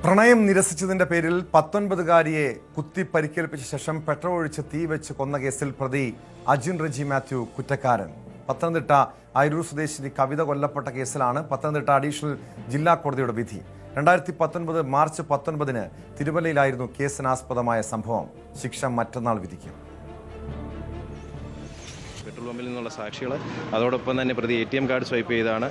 പ്രണയം നിരസിച്ചതിന്റെ പേരിൽ 19-കാരിയെ കുത്തി പരിക്കേൽപ്പിച്ച ശേഷം പെട്രോൾ ഒഴിച്ച് തീ വെച്ച് കൊന്ന കേസിൽ പ്രതി അജിൻ റെജി മാത്യു കുറ്റക്കാരൻ. പത്തനംതിട്ട അയിരൂർ സ്വദേശിനി കവിത കൊല്ലപ്പെട്ട കേസിലാണ് പത്തനംതിട്ട അഡീഷണൽ ജില്ലാ കോടതിയുടെ വിധി. 2019 മാർച്ച് 19-ന് തിരുവല്ലയിലായിരുന്നു കേസിനാസ്പദമായ സംഭവം. ശിക്ഷ മറ്റന്നാൾ വിധിക്കും. പെട്രോൾ പമ്പിൽ നിന്നുള്ള സാക്ഷികൾ, അതോടൊപ്പം തന്നെ പ്രതി ATM കാർഡ് സ്വൈപ്പ് ചെയ്താണ്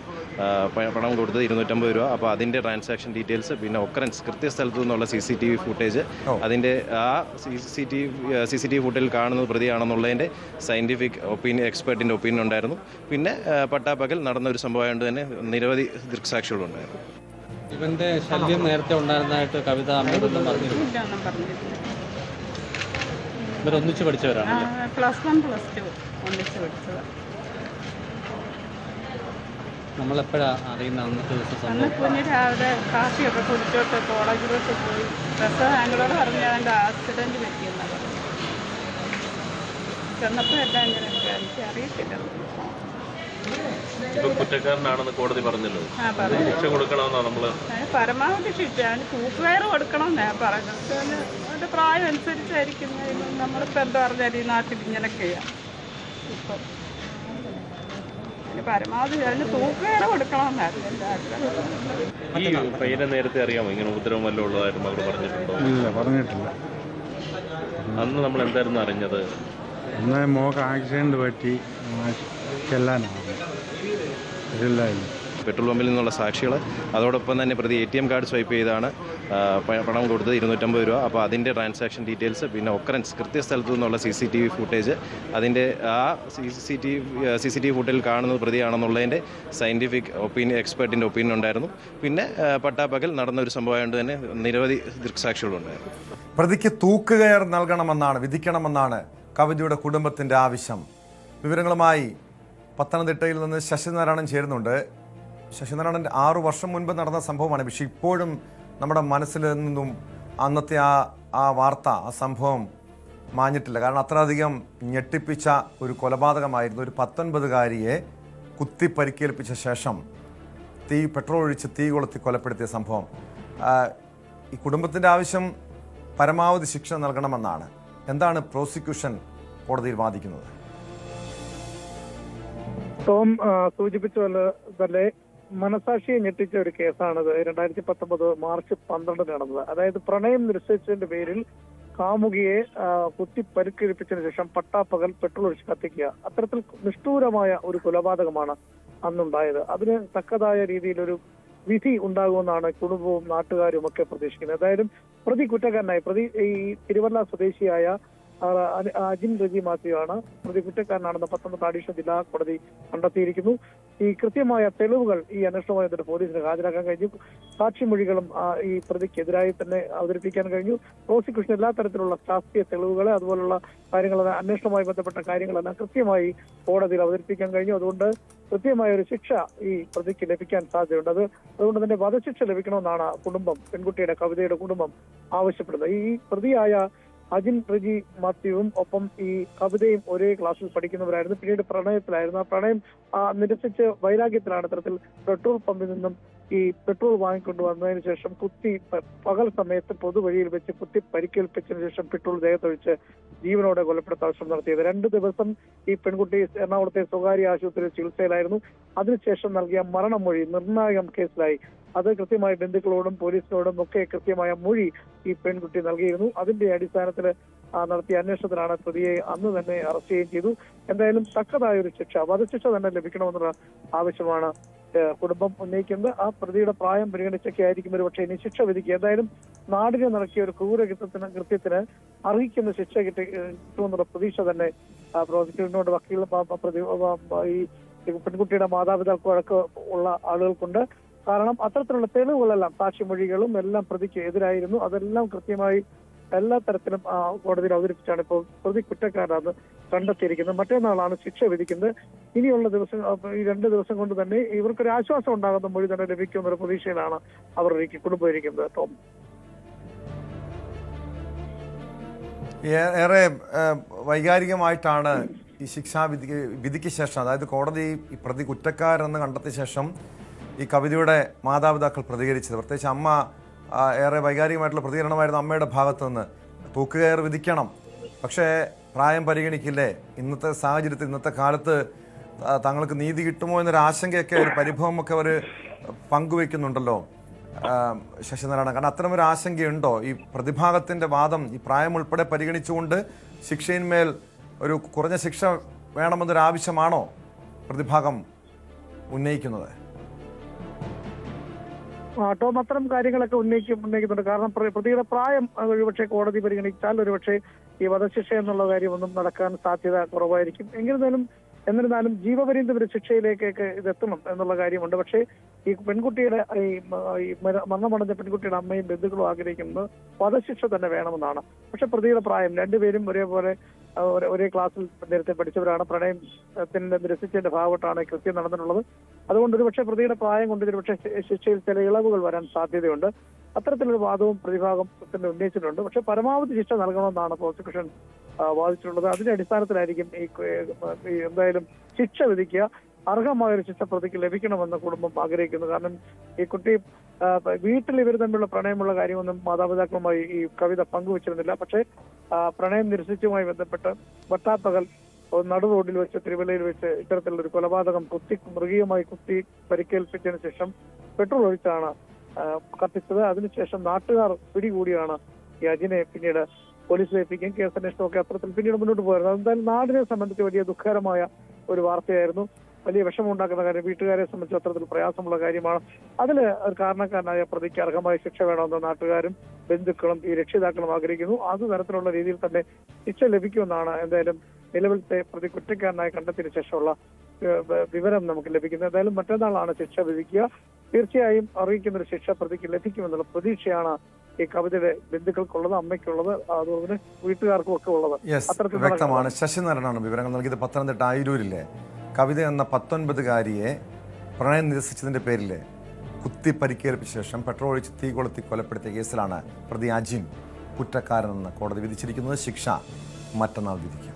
പണം കൊടുത്തത് 250 രൂപ. അപ്പോൾ അതിൻ്റെ ട്രാൻസാക്ഷൻ ഡീറ്റെയിൽസ്, പിന്നെ ഒക്കറൻസ് കൃത്യസ്ഥലത്തു നിന്നുള്ള CCTV ഫുട്ടേജ്, അതിൻ്റെ ആ CCTV ഫുട്ടേജിൽ കാണുന്നത് പ്രതിയാണെന്നുള്ളതിൻ്റെ സയൻറ്റിഫിക് ഒപ്പീനിയൻ, എക്സ്പെർട്ടിൻ്റെ ഒപ്പീനിയൻ ഉണ്ടായിരുന്നു. പിന്നെ പട്ടാപ്പകൽ നടന്ന ഒരു സംഭവമായതുകൊണ്ട് തന്നെ നിരവധി ദൃക്സാക്ഷികളുണ്ടായിരുന്നു. ഇവന്റെ ശല്യം നേരത്തെ ഉണ്ടായിരുന്നതായിട്ട് കവിത അമ്മയോടൊന്നും പറഞ്ഞിരുന്നു. ഇവരൊന്നിച്ച് പഠിച്ചവരാണ്. +1 +2 ഒന്നിച്ച് പഠിച്ചത്. നമ്മളെപ്പോഴാണ് അറിയുന്ന അന്നത്തെ ദിവസം? അന്ന് കുഞ്ഞ് രാവിലെ കാപ്പിയൊക്കെ കുടിച്ചോട്ട് കോളേജിലോട്ട് പോയി. ബസ് ഞങ്ങളോട് പറഞ്ഞ് അതിൻ്റെ ആക്സിഡൻറ്റ് പറ്റിയെന്നാണ് പറഞ്ഞത്. ചെന്നപ്പോഴെല്ലാം ഇങ്ങനെ എനിക്ക് അറിയത്തില്ല. കുറ്റക്കാരനാണെന്ന് കോടതി പറഞ്ഞല്ലോ. ശിക്ഷ കൊടുക്കണമെന്നാണ് നമ്മൾ പരമാവധി ശിക്ഷ. അതിന് തൂക്കുകയറ് കൊടുക്കണമെന്ന് ഞാൻ പറഞ്ഞത്. അതിൻ്റെ പ്രായം അനുസരിച്ചായിരിക്കും. നമ്മളിപ്പോൾ എന്താ പറഞ്ഞാൽ ഈ നാട്ടിൽ ഇങ്ങനെയൊക്കെയാണ് ഇപ്പം. അതിന് പരമാവധി അതിന് തൂക്കുകയറ് കൊടുക്കണമെന്നായിരുന്നു എൻ്റെ ആഗ്രഹം. ഈ പയ്യനെ നേരത്തെ അറിയാമോ? ഇങ്ങനെ ഉപദ്രവം വല്ലതും ഉള്ളതായിട്ട് അവർ പറഞ്ഞിട്ടുണ്ടോ? ഇല്ല, പറഞ്ഞിട്ടില്ല. അന്ന് നമ്മൾ എന്തായിരുന്നു അറിഞ്ഞത്? അന്ന് മോക്ക് ആക്സിഡന്റ് പറ്റി ചെല്ലാനാണ്. പെട്രോൾ പമ്പിൽ നിന്നുള്ള സാക്ഷികൾ, അതോടൊപ്പം തന്നെ പ്രതി ATM കാർഡ് സ്വൈപ്പ് ചെയ്താണ് പണം കൊടുത്തത് 250 രൂപ. അപ്പോൾ അതിൻ്റെ ട്രാൻസാക്ഷൻ ഡീറ്റെയിൽസ്, പിന്നെ ഒക്കറൻസ് കൃത്യസ്ഥലത്തു നിന്നുള്ള CCTV ഫുട്ടേജ്, അതിൻ്റെ ആ CCTV ഫുട്ടേജിൽ കാണുന്നത് പ്രതിയാണെന്നുള്ളതിൻ്റെ സയൻറ്റിഫിക് ഒപ്പീനിയൻ, എക്സ്പെർട്ടിൻ്റെ ഒപ്പീനിയൻ ഉണ്ടായിരുന്നു. പിന്നെ പട്ടാപ്പകൽ നടന്ന ഒരു സംഭവമായതുകൊണ്ട് തന്നെ നിരവധി ദൃക്സാക്ഷികളുണ്ടായിരുന്നു. പ്രതിക്ക് തൂക്കുകയർ നൽകണമെന്നാണ്, വിധിക്കണമെന്നാണ് കവിതയുടെ കുടുംബത്തിൻ്റെ ആവശ്യം. വിവരങ്ങളുമായി പത്തനംതിട്ടയിൽ നിന്ന് ശശിനാരായണൻ ചേരുന്നുണ്ട്. ശശിനാരായണൻ, 6 വർഷം മുൻപ് നടന്ന സംഭവമാണ്. പക്ഷേ ഇപ്പോഴും നമ്മുടെ മനസ്സിൽ നിന്നും അന്നത്തെ ആ വാർത്ത, ആ സംഭവം മാഞ്ഞിട്ടില്ല. കാരണം അത്രയധികം ഞെട്ടിപ്പിച്ച ഒരു കൊലപാതകമായിരുന്നു. ഒരു 19-കാരിയെ കുത്തി പരിക്കേൽപ്പിച്ച ശേഷം പെട്രോൾ ഒഴിച്ച് തീ കൊളുത്തി കൊലപ്പെടുത്തിയ സംഭവം. ഈ കുടുംബത്തിൻ്റെ ആവശ്യം പരമാവധി ശിക്ഷ നൽകണമെന്നാണ്. എന്താണ് പ്രോസിക്യൂഷൻ കോടതിയിൽ വാദിക്കുന്നത്? ടോം സൂചിപ്പിച്ചതുപോലെ തന്നെ മനസാക്ഷിയെ ഞെട്ടിച്ച ഒരു കേസാണിത്. 2019 മാർച്ച് 12 നടന്നത്. അതായത് പ്രണയം നിരസിച്ചതിന്റെ പേരിൽ കാമുകിയെ കുത്തി പരിക്കേൽപ്പിച്ചതിന് ശേഷം പട്ടാപ്പകൽ പെട്രോൾ ഒഴിച്ച് കത്തിക്കുക. അത്തരത്തിൽ നിഷ്ഠൂരമായ ഒരു കൊലപാതകമാണ് അന്നുണ്ടായത്. അതിന് തക്കതായ രീതിയിലൊരു വിധി ഉണ്ടാകുമെന്നാണ് കുടുംബവും നാട്ടുകാരും ഒക്കെ പ്രതീക്ഷിക്കുന്നത്. ഏതായാലും പ്രതി കുറ്റക്കാരനായി, ഈ തിരുവല്ല സ്വദേശിയായ അജിൻ റെജി മാത്യു ആണ് പ്രതി കുറ്റക്കാരനാണെന്ന് പത്തനംതിട്ട അഡീഷണൽ ജില്ലാ കോടതി കണ്ടെത്തിയിരിക്കുന്നു. ഈ കൃത്യമായ തെളിവുകൾ ഈ അന്വേഷണവുമായി പോലീസിന് ഹാജരാക്കാൻ കഴിഞ്ഞു. സാക്ഷിമൊഴികളും ഈ പ്രതിക്കെതിരായി തന്നെ അവതരിപ്പിക്കാൻ കഴിഞ്ഞു. പ്രോസിക്യൂഷൻ എല്ലാ തരത്തിലുള്ള ശാസ്ത്രീയ തെളിവുകളെ, അതുപോലുള്ള കാര്യങ്ങൾ, അന്വേഷണവുമായി ബന്ധപ്പെട്ട കാര്യങ്ങളെല്ലാം കൃത്യമായി കോടതിയിൽ അവതരിപ്പിക്കാൻ കഴിഞ്ഞു. അതുകൊണ്ട് കൃത്യമായ ഒരു ശിക്ഷ ഈ പ്രതിക്ക് ലഭിക്കാൻ സാധ്യതയുണ്ട്. അതുകൊണ്ട് തന്നെ വധശിക്ഷ ലഭിക്കണമെന്നാണ് കുടുംബം, പെൺകുട്ടിയുടെ കവിതയുടെ കുടുംബം ആവശ്യപ്പെടുന്നത്. ഈ പ്രതിയായ അജിൻ റെജി മാത്യുവും ഒപ്പം ഈ കവിതയും ഒരേ ക്ലാസ്സിൽ പഠിക്കുന്നവരായിരുന്നു. പിന്നീട് പ്രണയത്തിലായിരുന്നു. ആ പ്രണയം നിരസിച്ച് വൈരാഗ്യത്തിലാണ് ഇത്തരത്തിൽ പെട്രോൾ പമ്പിൽ നിന്നും ഈ പെട്രോൾ വാങ്ങിക്കൊണ്ട് വന്നതിന് ശേഷം പകൽ സമയത്ത് പൊതുവഴിയിൽ വെച്ച് കുത്തി പരിക്കേൽപ്പിച്ചതിന് ശേഷം പെട്രോൾ ദേഹത്തൊഴിച്ച് ജീവനോടെ കൊലപ്പെടുത്താൻ ശ്രമം നടത്തിയത്. 2 ദിവസം ഈ പെൺകുട്ടി എറണാകുളത്തെ സ്വകാര്യ ആശുപത്രിയിൽ ചികിത്സയിലായിരുന്നു. അതിനുശേഷം നൽകിയ മരണമൊഴി നിർണായകം കേസിലായി. അത് കൃത്യമായി ബന്ധുക്കളോടും പോലീസിനോടും ഒക്കെ കൃത്യമായ മൊഴി ഈ പെൺകുട്ടി നൽകിയിരുന്നു. അതിന്റെ അടിസ്ഥാനത്തിൽ നടത്തിയ അന്വേഷണത്തിലാണ് പ്രതിയെ അന്ന് തന്നെ അറസ്റ്റ് ചെയ്യുകയും ചെയ്തു. എന്തായാലും തക്കതായ ഒരു ശിക്ഷ, വധശിക്ഷ തന്നെ ലഭിക്കണമെന്നുള്ള ആവശ്യമാണ് കുടുംബം ഉന്നയിക്കുന്നത്. ആ പ്രതിയുടെ പ്രായം പരിഗണിച്ചൊക്കെ ആയിരിക്കും ഒരു പക്ഷേ ഇനി ശിക്ഷ വിധിക്കുക. എന്തായാലും നാടിനെ നടക്കിയ ഒരു കൃത്യത്തിന് അർഹിക്കുന്ന ശിക്ഷ കിട്ടുമെന്നുള്ള പ്രതീക്ഷ തന്നെ പ്രോസിക്യൂഷനോട് വക്കീൽ ഈ പെൺകുട്ടിയുടെ മാതാപിതാക്കൾക്ക് ഉള്ള ആളുകൾക്കുണ്ട്. കാരണം അത്തരത്തിലുള്ള തെളിവുകളെല്ലാം, സാക്ഷിമൊഴികളും എല്ലാം പ്രതിക്ക് എതിരായിരുന്നു. അതെല്ലാം കൃത്യമായി എല്ലാ തരത്തിലും കോടതിയിൽ അവതരിപ്പിച്ചാണ് ഇപ്പോൾ പ്രതി കുറ്റക്കാരാണ് കണ്ടെത്തിയിരിക്കുന്നത്. മറ്റന്നാളാണ് ശിക്ഷ വിധിക്കുന്നത്. ഇനിയുള്ള ദിവസം, ഈ 2 ദിവസം കൊണ്ട് തന്നെ ഇവർക്കൊരു ആശ്വാസം ഉണ്ടാകുന്ന മൊഴി തന്നെ ലഭിക്കുമെന്നൊരു പ്രതീക്ഷയിലാണ് അവർ കുടുംബം ഇരിക്കുന്നത്. ടോം, ഏറെ വൈകാരികമായിട്ടാണ് ഈ വിധിക്ക് ശേഷം, അതായത് കോടതി ഈ പ്രതി കുറ്റക്കാരെന്ന് കണ്ടെത്തിയ ശേഷം ഈ കവിതയുടെ മാതാപിതാക്കൾ പ്രതികരിച്ചത്. പ്രത്യേകിച്ച് അമ്മ ഏറെ വൈകാരികമായിട്ടുള്ള പ്രതികരണമായിരുന്നു അമ്മയുടെ ഭാഗത്തു നിന്ന്. തൂക്കുകയർ വിധിക്കണം, പക്ഷേ പ്രായം പരിഗണിക്കില്ലേ? ഇന്നത്തെ സാഹചര്യത്തിൽ, ഇന്നത്തെ കാലത്ത് തങ്ങൾക്ക് നീതി കിട്ടുമോ എന്നൊരു ആശങ്കയൊക്കെ, ഒരു പരിഭവമൊക്കെ അവർ പങ്കുവെക്കുന്നുണ്ടല്ലോ ശശിനാരായണൻ. കാരണം അത്തരമൊരു ആശങ്കയുണ്ടോ? ഈ പ്രതിഭാഗത്തിൻ്റെ വാദം ഈ പ്രായം ഉൾപ്പെടെ പരിഗണിച്ചുകൊണ്ട് ശിക്ഷയിന്മേൽ ഒരു കുറഞ്ഞ ശിക്ഷ വേണമെന്നൊരു ആവശ്യമാണോ പ്രതിഭാഗം ഉന്നയിക്കുന്നത്? ടോം, അത്തരം കാര്യങ്ങളൊക്കെ ഉന്നയിക്കുന്നുണ്ട്. കാരണം പ്രതിയുടെ പ്രായം ഒരുപക്ഷെ കോടതി പരിഗണിച്ചാൽ ഒരുപക്ഷെ ഈ വധശിക്ഷ എന്നുള്ള കാര്യമൊന്നും നടക്കാൻ സാധ്യത കുറവായിരിക്കും. എന്നിരുന്നാലും ജീവപര്യന്തം ഒരു ശിക്ഷയിലേക്കൊക്കെ ഇതെത്തണം എന്നുള്ള കാര്യമുണ്ട്. പക്ഷേ ഈ പെൺകുട്ടിയുടെ മരണമടഞ്ഞ പെൺകുട്ടിയുടെ അമ്മയും ബന്ധുക്കളും ആഗ്രഹിക്കുന്നത് വധശിക്ഷ തന്നെ വേണമെന്നാണ്. പക്ഷെ പ്രതിയുടെ പ്രായം, രണ്ടുപേരും ഒരേപോലെ ഒരേ ക്ലാസ്സിൽ നേരത്തെ പഠിച്ചവരാണ്. പ്രണയത്തിന്റെ നിരസിച്ചതിന്റെ ഭാഗമായിട്ടാണ് കൃത്യം നടന്നിട്ടുള്ളത്. അതുകൊണ്ട് ഒരുപക്ഷെ പ്രതിയുടെ പ്രായം കൊണ്ട് ഒരുപക്ഷെ ശിക്ഷയിൽ ചില ഇളവുകൾ വരാൻ സാധ്യതയുണ്ട്. അത്തരത്തിലൊരു വാദവും പ്രതിഭാഗത്തിന് ഉന്നയിച്ചിട്ടുണ്ട്. പക്ഷെ പരമാവധി ശിക്ഷ നൽകണമെന്നാണ് പ്രോസിക്യൂഷൻ വാദിച്ചിട്ടുള്ളത്. അതിന്റെ അടിസ്ഥാനത്തിലായിരിക്കും ഈ എന്തായാലും ശിക്ഷ വിധിക്കുക. അർഹമായൊരു ശിക്ഷ പ്രതിക്ക് ലഭിക്കണമെന്ന് കുടുംബം ആഗ്രഹിക്കുന്നു. കാരണം ഈ കുട്ടി വീട്ടിൽ ഇവർ തമ്മിലുള്ള പ്രണയമുള്ള കാര്യമൊന്നും മാതാപിതാക്കളുമായി ഈ കവിത പങ്കുവച്ചിരുന്നില്ല. പക്ഷേ പ്രണയം നിരസിച്ചുമായി ബന്ധപ്പെട്ട് വട്ടാപ്പകൽ നടു റോഡിൽ വെച്ച് തിരുവല്ലയിൽ വെച്ച് ഇത്തരത്തിലുള്ളൊരു കൊലപാതകം മൃഗീയമായി കുത്തി പരിക്കേൽപ്പിച്ചതിന് ശേഷം പെട്രോൾ ഒഴിച്ചാണ് കത്തിച്ചത്. അതിനുശേഷം നാട്ടുകാർ പിടികൂടിയാണ് ഈ അജിനെ പിന്നീട് പോലീസിൽ എത്തിക്കുകയും കേസന്വേഷണമൊക്കെ അത്തരത്തിൽ പിന്നീട് മുന്നോട്ട് പോയിരുന്നു. എന്തായാലും നാടിനെ സംബന്ധിച്ച് വലിയ ദുഃഖകരമായ ഒരു വാർത്തയായിരുന്നു. വലിയ വിഷമമുണ്ടാക്കുന്ന കാര്യം, വീട്ടുകാരെ സംബന്ധിച്ച് അത്തരത്തിൽ പ്രയാസമുള്ള കാര്യമാണ്. അതിൽ ഒരു കാരണക്കാരനായ പ്രതിക്ക് അർഹമായ ശിക്ഷ വേണമെന്ന് നാട്ടുകാരും ബന്ധുക്കളും ഈ രക്ഷിതാക്കളും ആഗ്രഹിക്കുന്നു. അത് തരത്തിലുള്ള രീതിയിൽ തന്നെ ശിക്ഷ ലഭിക്കുമെന്നാണ് എന്തായാലും നിലവിലത്തെ പ്രതി കുറ്റക്കാരനായി കണ്ടെത്തിയതിനു ശേഷമുള്ള വിവരം നമുക്ക് ലഭിക്കുന്നത്. എന്തായാലും മറ്റന്നാളാണ് ശിക്ഷ വിധിക്കുക. തീർച്ചയായും അറിയിക്കുന്ന ഒരു ശിക്ഷ പ്രതിക്ക് ലഭിക്കുമെന്നുള്ള പ്രതീക്ഷയാണ് ഈ കവിതയുടെ ബന്ധുക്കൾക്കുള്ളത്, അമ്മയ്ക്കുള്ളത്, അതുപോലെ വീട്ടുകാർക്കും ഒക്കെ ഉള്ളത്. വ്യക്തമാണ്. ശശിനാരായണനാണ് വിവരങ്ങൾ നൽകിയത്. പത്തനംതിട്ട ആയിരൂരിലെ കവിത എന്ന 19-കാരിയെ പ്രണയം നിരസിച്ചതിന്റെ പേരിൽ കുത്തി പരിക്കേൽപ്പിച്ച ശേഷം പെട്രോൾ ഒഴിച്ച് തീ കൊളുത്തി കൊലപ്പെടുത്തിയ കേസിലാണ് പ്രതി അജിൻ കുറ്റക്കാരനെന്ന് കോടതി വിധിച്ചിരിക്കുന്നത്. ശിക്ഷ മറ്റന്നാൾ വിധിക്കും.